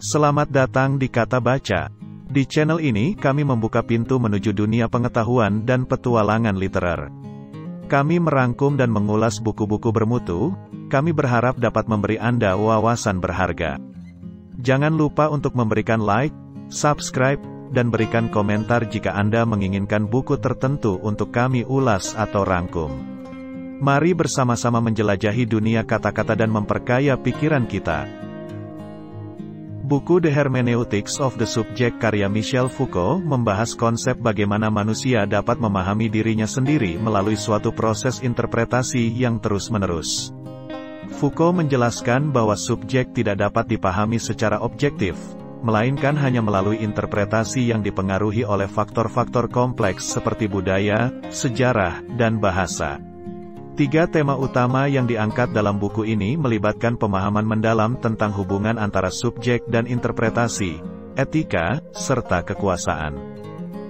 Selamat datang di Kata Baca. Di channel ini kami membuka pintu menuju dunia pengetahuan dan petualangan literer. Kami merangkum dan mengulas buku-buku bermutu. Kami berharap dapat memberi Anda wawasan berharga. Jangan lupa untuk memberikan like, subscribe, dan berikan komentar jika Anda menginginkan buku tertentu untuk kami ulas atau rangkum. Mari bersama-sama menjelajahi dunia kata-kata dan memperkaya pikiran kita. Buku The Hermeneutics of the Subject karya Michel Foucault membahas konsep bagaimana manusia dapat memahami dirinya sendiri melalui suatu proses interpretasi yang terus-menerus. Foucault menjelaskan bahwa subjek tidak dapat dipahami secara objektif, melainkan hanya melalui interpretasi yang dipengaruhi oleh faktor-faktor kompleks seperti budaya, sejarah, dan bahasa. 3 tema utama yang diangkat dalam buku ini melibatkan pemahaman mendalam tentang hubungan antara subjek dan interpretasi, etika, serta kekuasaan.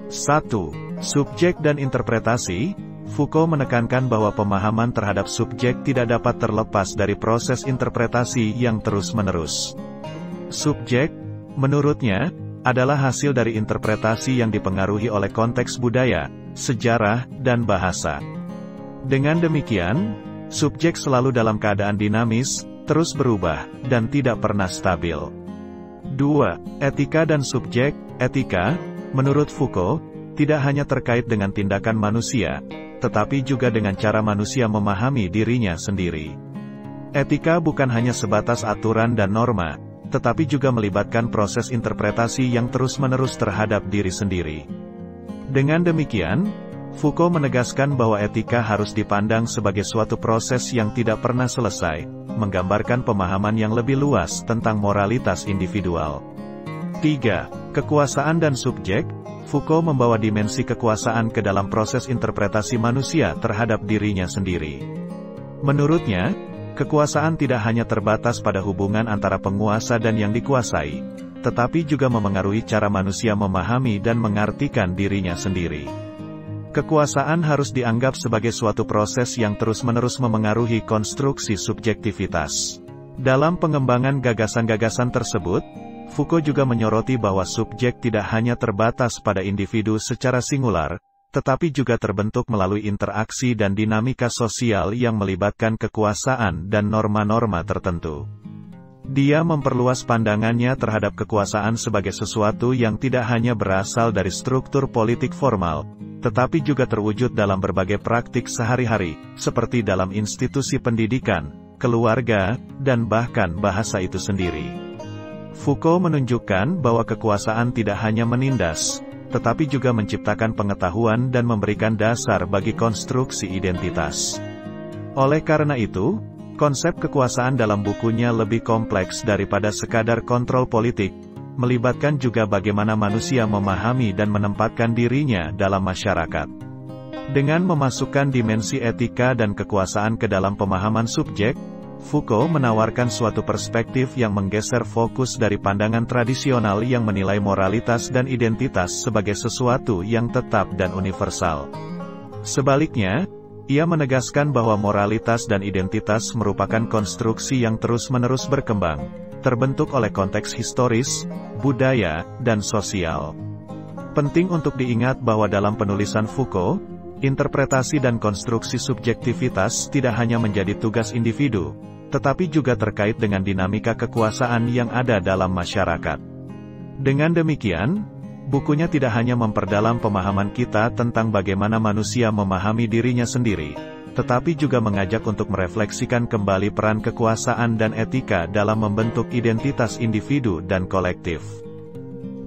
1. Subjek dan interpretasi. Foucault menekankan bahwa pemahaman terhadap subjek tidak dapat terlepas dari proses interpretasi yang terus-menerus. Subjek, menurutnya, adalah hasil dari interpretasi yang dipengaruhi oleh konteks budaya, sejarah, dan bahasa. Dengan demikian, subjek selalu dalam keadaan dinamis, terus berubah, dan tidak pernah stabil. 2. Etika dan subjek. Etika, menurut Foucault, tidak hanya terkait dengan tindakan manusia, tetapi juga dengan cara manusia memahami dirinya sendiri. Etika bukan hanya sebatas aturan dan norma, tetapi juga melibatkan proses interpretasi yang terus-menerus terhadap diri sendiri. Dengan demikian, Foucault menegaskan bahwa etika harus dipandang sebagai suatu proses yang tidak pernah selesai, menggambarkan pemahaman yang lebih luas tentang moralitas individual. 3. Kekuasaan dan subjek. Foucault membawa dimensi kekuasaan ke dalam proses interpretasi manusia terhadap dirinya sendiri. Menurutnya, kekuasaan tidak hanya terbatas pada hubungan antara penguasa dan yang dikuasai, tetapi juga memengaruhi cara manusia memahami dan mengartikan dirinya sendiri. Kekuasaan harus dianggap sebagai suatu proses yang terus-menerus memengaruhi konstruksi subjektivitas. Dalam pengembangan gagasan-gagasan tersebut, Foucault juga menyoroti bahwa subjek tidak hanya terbatas pada individu secara singular, tetapi juga terbentuk melalui interaksi dan dinamika sosial yang melibatkan kekuasaan dan norma-norma tertentu. Dia memperluas pandangannya terhadap kekuasaan sebagai sesuatu yang tidak hanya berasal dari struktur politik formal, tetapi juga terwujud dalam berbagai praktik sehari-hari, seperti dalam institusi pendidikan, keluarga, dan bahkan bahasa itu sendiri. Foucault menunjukkan bahwa kekuasaan tidak hanya menindas, tetapi juga menciptakan pengetahuan dan memberikan dasar bagi konstruksi identitas. Oleh karena itu, konsep kekuasaan dalam bukunya lebih kompleks daripada sekadar kontrol politik, melibatkan juga bagaimana manusia memahami dan menempatkan dirinya dalam masyarakat. Dengan memasukkan dimensi etika dan kekuasaan ke dalam pemahaman subjek, Foucault menawarkan suatu perspektif yang menggeser fokus dari pandangan tradisional yang menilai moralitas dan identitas sebagai sesuatu yang tetap dan universal. Sebaliknya, ia menegaskan bahwa moralitas dan identitas merupakan konstruksi yang terus-menerus berkembang, terbentuk oleh konteks historis, budaya, dan sosial. Penting untuk diingat bahwa dalam penulisan Foucault, interpretasi dan konstruksi subjektivitas tidak hanya menjadi tugas individu, tetapi juga terkait dengan dinamika kekuasaan yang ada dalam masyarakat. Dengan demikian, bukunya tidak hanya memperdalam pemahaman kita tentang bagaimana manusia memahami dirinya sendiri, tetapi juga mengajak untuk merefleksikan kembali peran kekuasaan dan etika dalam membentuk identitas individu dan kolektif.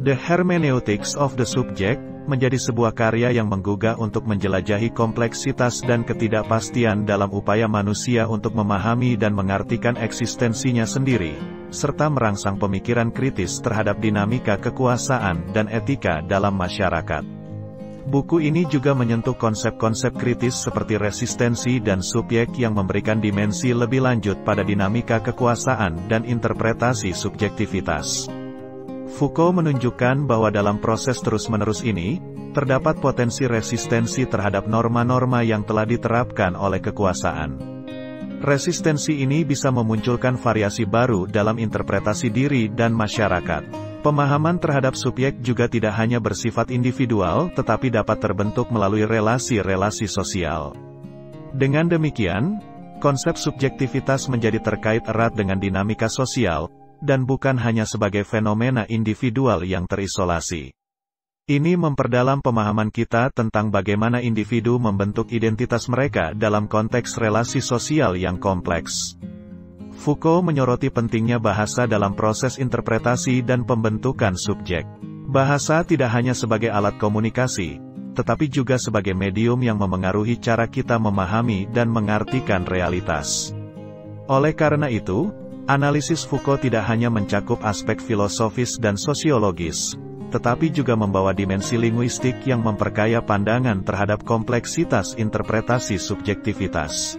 The Hermeneutics of the Subject menjadi sebuah karya yang menggugah untuk menjelajahi kompleksitas dan ketidakpastian dalam upaya manusia untuk memahami dan mengartikan eksistensinya sendiri, serta merangsang pemikiran kritis terhadap dinamika kekuasaan dan etika dalam masyarakat. Buku ini juga menyentuh konsep-konsep kritis seperti resistensi dan subjek yang memberikan dimensi lebih lanjut pada dinamika kekuasaan dan interpretasi subjektivitas. Foucault menunjukkan bahwa dalam proses terus-menerus ini, terdapat potensi resistensi terhadap norma-norma yang telah diterapkan oleh kekuasaan. Resistensi ini bisa memunculkan variasi baru dalam interpretasi diri dan masyarakat. Pemahaman terhadap subjek juga tidak hanya bersifat individual, tetapi dapat terbentuk melalui relasi-relasi sosial. Dengan demikian, konsep subjektivitas menjadi terkait erat dengan dinamika sosial, dan bukan hanya sebagai fenomena individual yang terisolasi. Ini memperdalam pemahaman kita tentang bagaimana individu membentuk identitas mereka dalam konteks relasi sosial yang kompleks. Foucault menyoroti pentingnya bahasa dalam proses interpretasi dan pembentukan subjek. Bahasa tidak hanya sebagai alat komunikasi, tetapi juga sebagai medium yang memengaruhi cara kita memahami dan mengartikan realitas. Oleh karena itu, analisis Foucault tidak hanya mencakup aspek filosofis dan sosiologis, tetapi juga membawa dimensi linguistik yang memperkaya pandangan terhadap kompleksitas interpretasi subjektivitas.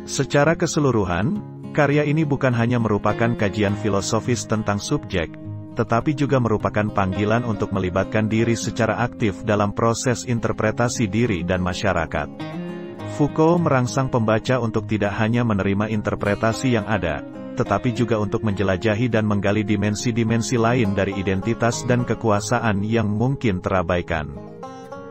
Secara keseluruhan, karya ini bukan hanya merupakan kajian filosofis tentang subjek, tetapi juga merupakan panggilan untuk melibatkan diri secara aktif dalam proses interpretasi diri dan masyarakat. Foucault merangsang pembaca untuk tidak hanya menerima interpretasi yang ada, tetapi juga untuk menjelajahi dan menggali dimensi-dimensi lain dari identitas dan kekuasaan yang mungkin terabaikan.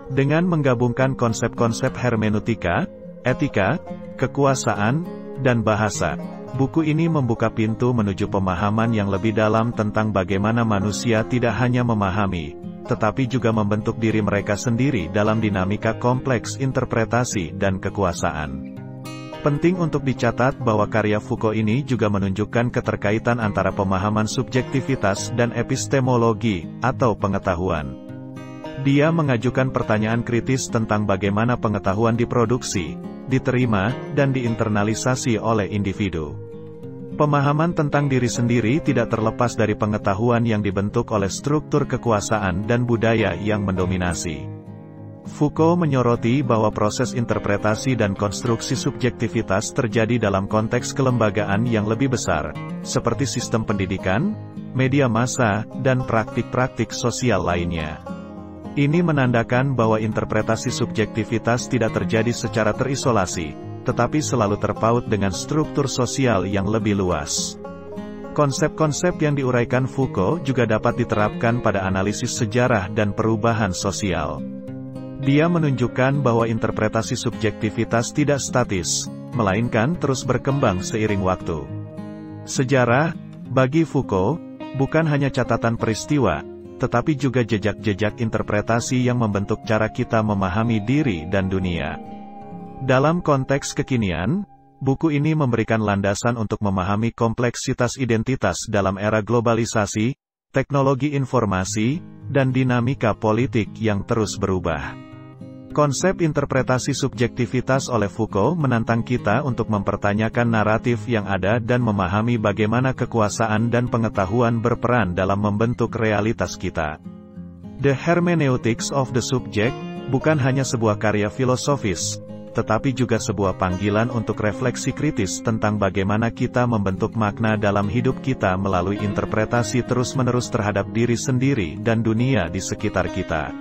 Dengan menggabungkan konsep-konsep hermeneutika, etika, kekuasaan, dan bahasa, buku ini membuka pintu menuju pemahaman yang lebih dalam tentang bagaimana manusia tidak hanya memahami, tetapi juga membentuk diri mereka sendiri dalam dinamika kompleks interpretasi dan kekuasaan. Penting untuk dicatat bahwa karya Foucault ini juga menunjukkan keterkaitan antara pemahaman subjektivitas dan epistemologi, atau pengetahuan. Dia mengajukan pertanyaan kritis tentang bagaimana pengetahuan diproduksi, diterima, dan diinternalisasi oleh individu. Pemahaman tentang diri sendiri tidak terlepas dari pengetahuan yang dibentuk oleh struktur kekuasaan dan budaya yang mendominasi. Foucault menyoroti bahwa proses interpretasi dan konstruksi subjektivitas terjadi dalam konteks kelembagaan yang lebih besar, seperti sistem pendidikan, media massa, dan praktik-praktik sosial lainnya. Ini menandakan bahwa interpretasi subjektivitas tidak terjadi secara terisolasi, tetapi selalu terpaut dengan struktur sosial yang lebih luas. Konsep-konsep yang diuraikan Foucault juga dapat diterapkan pada analisis sejarah dan perubahan sosial. Dia menunjukkan bahwa interpretasi subjektivitas tidak statis, melainkan terus berkembang seiring waktu. Sejarah, bagi Foucault, bukan hanya catatan peristiwa, tetapi juga jejak-jejak interpretasi yang membentuk cara kita memahami diri dan dunia. Dalam konteks kekinian, buku ini memberikan landasan untuk memahami kompleksitas identitas dalam era globalisasi, teknologi informasi, dan dinamika politik yang terus berubah. Konsep interpretasi subjektivitas oleh Foucault menantang kita untuk mempertanyakan naratif yang ada dan memahami bagaimana kekuasaan dan pengetahuan berperan dalam membentuk realitas kita. The Hermeneutics of the Subject bukan hanya sebuah karya filosofis, tetapi juga sebuah panggilan untuk refleksi kritis tentang bagaimana kita membentuk makna dalam hidup kita melalui interpretasi terus-menerus terhadap diri sendiri dan dunia di sekitar kita.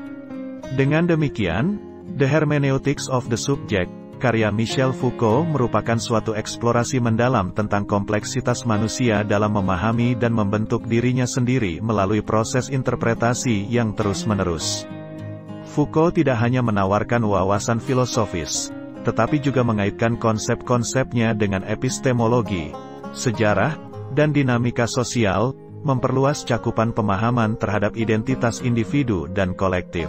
Dengan demikian, The Hermeneutics of the Subject, karya Michel Foucault merupakan suatu eksplorasi mendalam tentang kompleksitas manusia dalam memahami dan membentuk dirinya sendiri melalui proses interpretasi yang terus-menerus. Foucault tidak hanya menawarkan wawasan filosofis, tetapi juga mengaitkan konsep-konsepnya dengan epistemologi, sejarah, dan dinamika sosial, memperluas cakupan pemahaman terhadap identitas individu dan kolektif.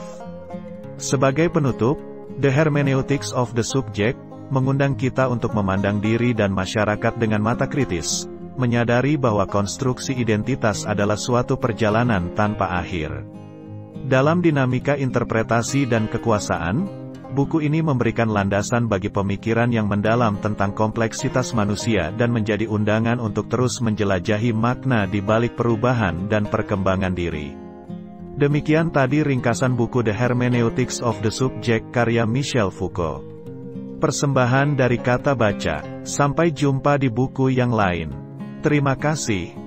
Sebagai penutup, The Hermeneutics of the Subject mengundang kita untuk memandang diri dan masyarakat dengan mata kritis, menyadari bahwa konstruksi identitas adalah suatu perjalanan tanpa akhir. Dalam dinamika interpretasi dan kekuasaan, buku ini memberikan landasan bagi pemikiran yang mendalam tentang kompleksitas manusia dan menjadi undangan untuk terus menjelajahi makna di balik perubahan dan perkembangan diri. Demikian tadi ringkasan buku The Hermeneutics of the Subject karya Michel Foucault. Persembahan dari Kata Baca. Sampai jumpa di buku yang lain. Terima kasih.